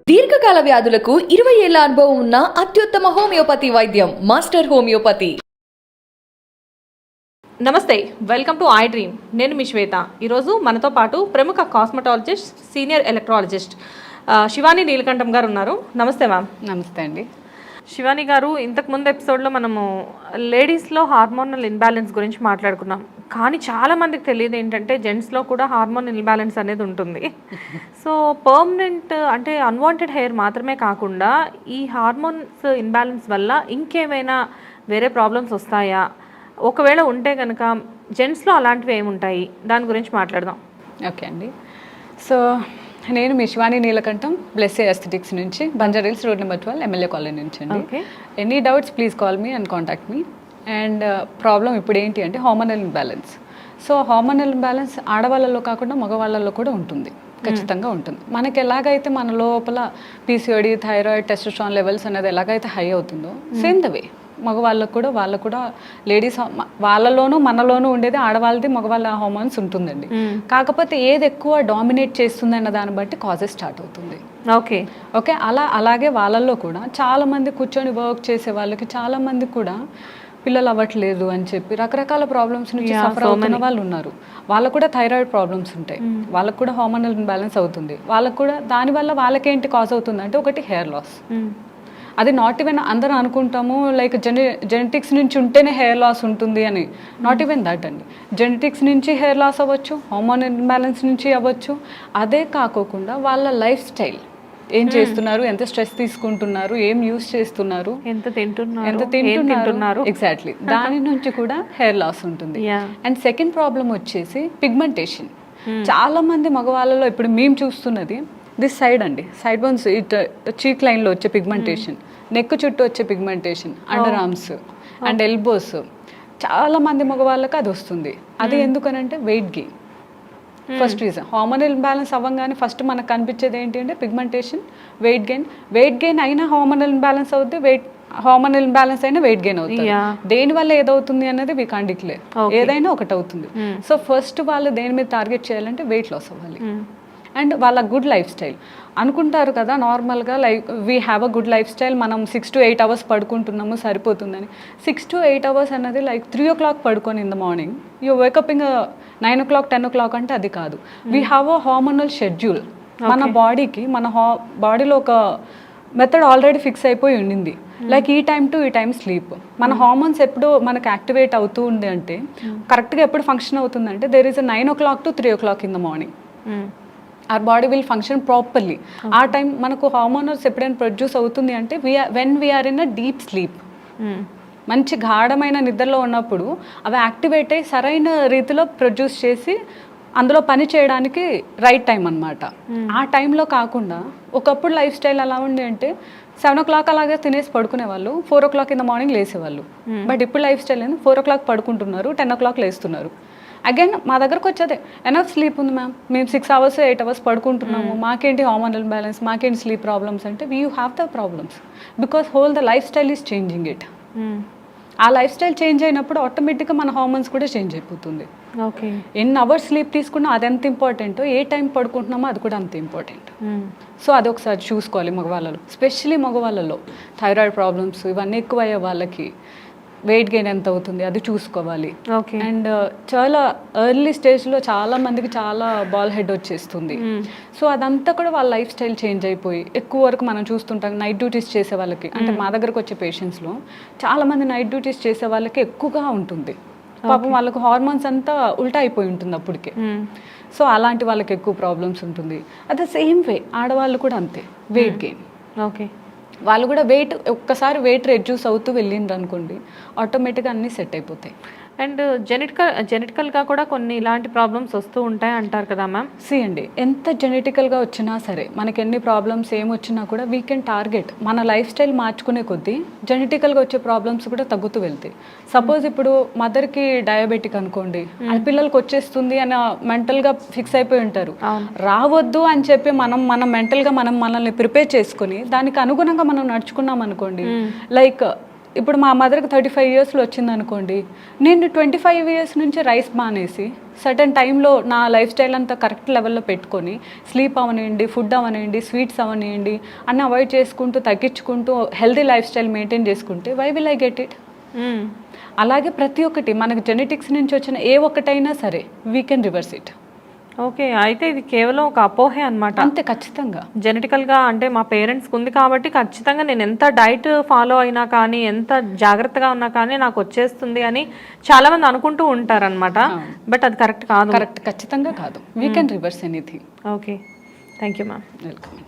దీర్ఘకాల వ్యాధులకు 20 ఏళ్ల అనుభవం ఉన్న అత్యుత్తమ హోమియోపతి వైద్యం మాస్టర్ హోమియోపతి. నమస్తే, వెల్కమ్ టు ఐ డ్రీమ్. నేను మీ శ్వేత. ఈరోజు మనతో పాటు ప్రముఖ కాస్మెటాలజిస్ట్, సీనియర్ ఎలక్ట్రాలజిస్ట్ శివాని నీలకంఠం గారు ఉన్నారు. నమస్తే మ్యామ్. నమస్తే అండి. శివాని గారు, ఇంతకుముందు ఎపిసోడ్లో మనము లేడీస్లో హార్మోనల్ ఇన్బ్యాలెన్స్ గురించి మాట్లాడుకున్నాం. కానీ చాలామందికి తెలియదు ఏంటంటే జెంట్స్లో కూడా హార్మోన్ ఇన్బ్యాలెన్స్ అనేది ఉంటుంది. సో పర్మనెంట్ అంటే అన్వాంటెడ్ హెయిర్ మాత్రమే కాకుండా ఈ హార్మోన్స్ ఇన్బ్యాలెన్స్ వల్ల ఇంకేమైనా వేరే ప్రాబ్లమ్స్ వస్తాయా? ఒకవేళ ఉంటే కనుక జెంట్స్లో అలాంటివి ఏముంటాయి? దాని గురించి మాట్లాడదాం. ఓకే అండి. సో నేను మీ శివాని నీలకంఠం, బ్లెస్సీ ఎస్థెటిక్స్ నుంచి, Banjara road number 12, MLA colony నుంచి అండి. Any doubts please call me and contact me. And problem ఇప్పుడు ఏంటి అంటే hormonal imbalance. So hormonal imbalance ఆడవాళ్ళలో కాకుండా మగవాళ్ళలో కూడా ఉంటుంది, ఖచ్చితంగా ఉంటుంది. మనకి ఎలాగైతే మన లోపల పీసీఓడి, థైరాయిడ్, టెస్టోస్టెరాన్ లెవెల్స్ అనేది ఎలాగైతే హై అవుతుందో సేమ్ ద వే మగవాళ్ళకు కూడా, వాళ్ళకు కూడా లేడీస్ వాళ్ళలోనూ మనలోనూ ఉండేది ఆడవాళ్ళది మగవాళ్ళ హార్మోన్స్ ఉంటుందండి. కాకపోతే ఏది ఎక్కువ డామినేట్ చేస్తుంది అన్న దాన్ని బట్టి కాజెస్ స్టార్ట్ అవుతుంది. ఓకే ఓకే అలాగే వాళ్ళల్లో కూడా చాలామంది కూర్చొని వర్క్ చేసే వాళ్ళకి చాలామంది కూడా పిల్లలు అవ్వట్లేదు అని చెప్పి రకరకాల ప్రాబ్లమ్స్ నుంచి సఫర్ అవుతున్న వాళ్ళు ఉన్నారు. వాళ్ళకు కూడా థైరాయిడ్ ప్రాబ్లమ్స్ ఉంటాయి, వాళ్ళకు కూడా హార్మోనల్ ఇంబ్యాలెన్స్ అవుతుంది. వాళ్ళకు కూడా దానివల్ల వాళ్ళకేంటి కాజ్ అవుతుంది అంటే ఒకటి హెయిర్ లాస్. అది నాట్ ఈవెన్ అందరూ అనుకుంటాము లైక్ జెనెటిక్స్ నుంచి ఉంటేనే హెయిర్ లాస్ ఉంటుంది అని. నాట్ ఈవెన్ దట్ అండి. జెనెటిక్స్ నుంచి హెయిర్ లాస్ అవ్వచ్చు, హార్మోన్ ఇంబ్యాలెన్స్ నుంచి అవ్వచ్చు. అదే కాకోకుండా వాళ్ళ లైఫ్ స్టైల్, ఏం చేస్తున్నారు, ఎంత స్ట్రెస్ తీసుకుంటున్నారు, ఏం యూస్ చేస్తున్నారు, ఎంత తింటున్నారు, ఎగ్జాక్ట్లీ దాని నుంచి కూడా హెయిర్ లాస్ ఉంటుంది. అండ్ సెకండ్ ప్రాబ్లం వచ్చేసి పిగ్మెంటేషన్. చాలా మంది మగవాళ్ళలో ఇప్పుడు మేము చూస్తున్నది దిస్ సైడ్ అండి, సైడ్ బోన్స్, చీక్ లైన్లో వచ్చే పిగ్మెంటేషన్, నెక్ చుట్టూ వచ్చే pigmentation, under arms and elbows, చాలా మంది మగవాళ్ళకి అది వస్తుంది. అది ఎందుకనంటే weight gain. First reason hormonal imbalance అవ్వగానే ఫస్ట్ మనకు కనిపించేది ఏంటి అంటే పిగ్మెంటేషన్, వెయిట్ గెయిన్ అయినా హార్మోనల్ ఇంబ్యాలెన్స్ అవుతుంది, హార్మోనల్ ఇంబ్యాలెన్స్ అయినా వెయిట్ గెయిన్ అవుతుంది. దేనివల్ల ఏదవుతుంది అనేది వీ కాంట్ డిక్లేర్, ఏదైనా ఒకటి అవుతుంది. సో ఫస్ట్ వాళ్ళు దేని మీద టార్గెట్ చేయాలంటే వెయిట్ లాస్ అవ్వాలి. అండ్ వాళ్ళ గుడ్ లైఫ్ స్టైల్ అనుకుంటారు కదా నార్మల్గా, like we have a good life style, మనం 6 to 8 hours పడుకుంటున్నాము సరిపోతుందని. 6 to 8 hours అన్నది లైక్ 3 o'clock పడుకొని in the morning you wake up ing 9 o'clock 10 o'clock అంటే అది కాదు. We have a hormonal schedule. మన బాడీకి, మన బాడీలో ఒక మెథడ్ ఆల్రెడీ ఫిక్స్ అయిపోయి ఉండింది. లైక్ ఈ టైం టు ఈ టైం స్లీప్. మన హార్మోన్స్ ఎప్పుడు మనకు యాక్టివేట్ అవుతూ ఉంది అంటే కరెక్ట్గా ఎప్పుడు ఫంక్షన్ అవుతుందంటే there is a 9 o'clock to 3 o'clock in the morning. our body will function properly. ఆ టైం మనకు హార్మోనల్స్ ఎప్పుడైనా ప్రొడ్యూస్ అవుతుంది అంటే when we are in a deep sleep. మంచి గాఢమైన నిద్రలో ఉన్నప్పుడు అవి యాక్టివేట్ అయ్యి సరైన రీతిలో ప్రొడ్యూస్ చేసి అందులో పని చేయడానికి రైట్ టైం అనమాట. ఆ టైంలో కాకుండా ఒకప్పుడు లైఫ్ స్టైల్ ఎలా ఉంది అంటే 7 o'clock అలాగే తినేసి పడుకునేవాళ్ళు, 4 o'clock ఇన్ ద మార్నింగ్ లేసేవాళ్ళు. బట్ ఇప్పుడు లైఫ్ స్టైల్ ఏంది 4 o'clock పడుకుంటున్నారు, 10 o'clock లేస్తున్నారు. అగైన్ మా దగ్గరకు వచ్చేదే ఎనఫ్ స్లీప్ ఉంది మ్యామ్, మేము 6 hours 8 hours పడుకుంటున్నాము, మాకేంటి హార్మోనల్ బ్యాలెన్స్, మాకేంటి స్లీప్ ప్రాబ్లమ్స్ అంటే we have the problems because whole the life style is changing it. ఆ లైఫ్ స్టైల్ చేంజ్ అయినప్పుడు ఆటోమేటిక్గా మన హార్మోన్స్ కూడా చేంజ్ అయిపోతుంది. ఓకే, ఎన్ని అవర్స్ స్లీప్ తీసుకున్నా అది ఎంత ఇంపార్టెంటో, ఏ టైం పడుకుంటున్నామో అది కూడా అంత ఇంపార్టెంట్. సో అది ఒకసారి చూసుకోవాలి మగవాళ్ళలో, స్పెషలీ మగవాళ్ళలో థైరాయిడ్ ప్రాబ్లమ్స్ ఇవన్నీ ఎక్కువ అయ్యే వాళ్ళకి వెయిట్ గెయిన్ ఎంత అవుతుంది అది చూసుకోవాలి. అండ్ చాలా ఎర్లీ స్టేజ్లో చాలా మందికి చాలా బాల్ హెడ్ వచ్చేస్తుంది. సో అదంతా కూడా వాళ్ళ లైఫ్ స్టైల్ చేంజ్ అయిపోయి ఎక్కువ వరకు మనం చూస్తుంటాం నైట్ డ్యూటీస్ చేసే వాళ్ళకి, అంటే మా దగ్గరకు వచ్చే పేషెంట్స్లో చాలా మంది నైట్ డ్యూటీస్ చేసే వాళ్ళకి ఎక్కువగా ఉంటుంది. పాపం వాళ్ళకు హార్మోన్స్ అంతా ఉల్టా అయిపోయి ఉంటుంది అప్పటికే. సో అలాంటి వాళ్ళకి ఎక్కువ ప్రాబ్లమ్స్ ఉంటుంది. అట్ ద సేమ్ వే ఆడవాళ్ళు కూడా అంతే, వెయిట్ గెయిన్. ఓకే, వాళ్ళు కూడా ఒక్కసారి వెయిట్ రెడ్యూస్ అవుతూ వెళ్ళిండ్రు అనుకోండి ఆటోమేటిక్గా అన్నీ సెట్ అయిపోతాయి. అండ్ జెనెటికల్గా కూడా కొన్ని ఇలాంటి ప్రాబ్లమ్స్ వస్తూ ఉంటాయి అంటారు కదా మ్యామ్? అండి, ఎంత జెనెటికల్గా వచ్చినా సరే మనకి ఎన్ని ప్రాబ్లమ్స్ ఏమొచ్చినా కూడా వీ కెన్ టార్గెట్. మన లైఫ్ స్టైల్ మార్చుకునే కొద్దీ జెనెటికల్గా వచ్చే ప్రాబ్లమ్స్ కూడా తగ్గుతూ వెళ్తాయి. సపోజ్ ఇప్పుడు మదర్కి డయాబెటిక్ అనుకోండి, అది పిల్లలకి వచ్చేస్తుంది అని మెంటల్గా ఫిక్స్ అయిపోయి ఉంటారు. రావద్దు అని చెప్పి మనం మెంటల్గా మనల్ని ప్రిపేర్ చేసుకుని దానికి అనుగుణంగా మనం నడుచుకున్నాం అనుకోండి, లైక్ ఇప్పుడు మా మదర్కి 35 ఇయర్స్లో వచ్చింది అనుకోండి, నేను 25 ఇయర్స్ నుంచి రైస్ మానేసి సర్టన్ టైంలో నా లైఫ్ స్టైల్ అంతా కరెక్ట్ లెవెల్లో పెట్టుకొని స్లీప్ అవనివ్వండి, ఫుడ్ అవనివ్వండి, స్వీట్స్ అవనివ్వండి అన్నీ అవాయిడ్ చేసుకుంటూ తగ్గించుకుంటూ హెల్దీ లైఫ్ స్టైల్ మెయింటైన్ చేసుకుంటే why will I get it? అలాగే ప్రతి ఒక్కటి మనకు జెనెటిక్స్ నుంచి వచ్చిన ఏ ఒక్కటైనా సరే we can reverse it. Okay, అయితే ఇది కేవలం ఒక అపోహే అనమాట. అంతే, ఖచ్చితంగా జెనెటికల్గా అంటే మా పేరెంట్స్కి ఉంది కాబట్టి ఖచ్చితంగా నేను ఎంత డైట్ ఫాలో అయినా కానీ ఎంత జాగ్రత్తగా ఉన్నా కానీ నాకు వచ్చేస్తుంది అని చాలా మంది అనుకుంటూ ఉంటారనమాట. బట్ అది కరెక్ట్ కాదు. కరెక్ట్, ఖచ్చితంగా కాదు. We can reverse anything. Okay, thank you ma'am. Welcome.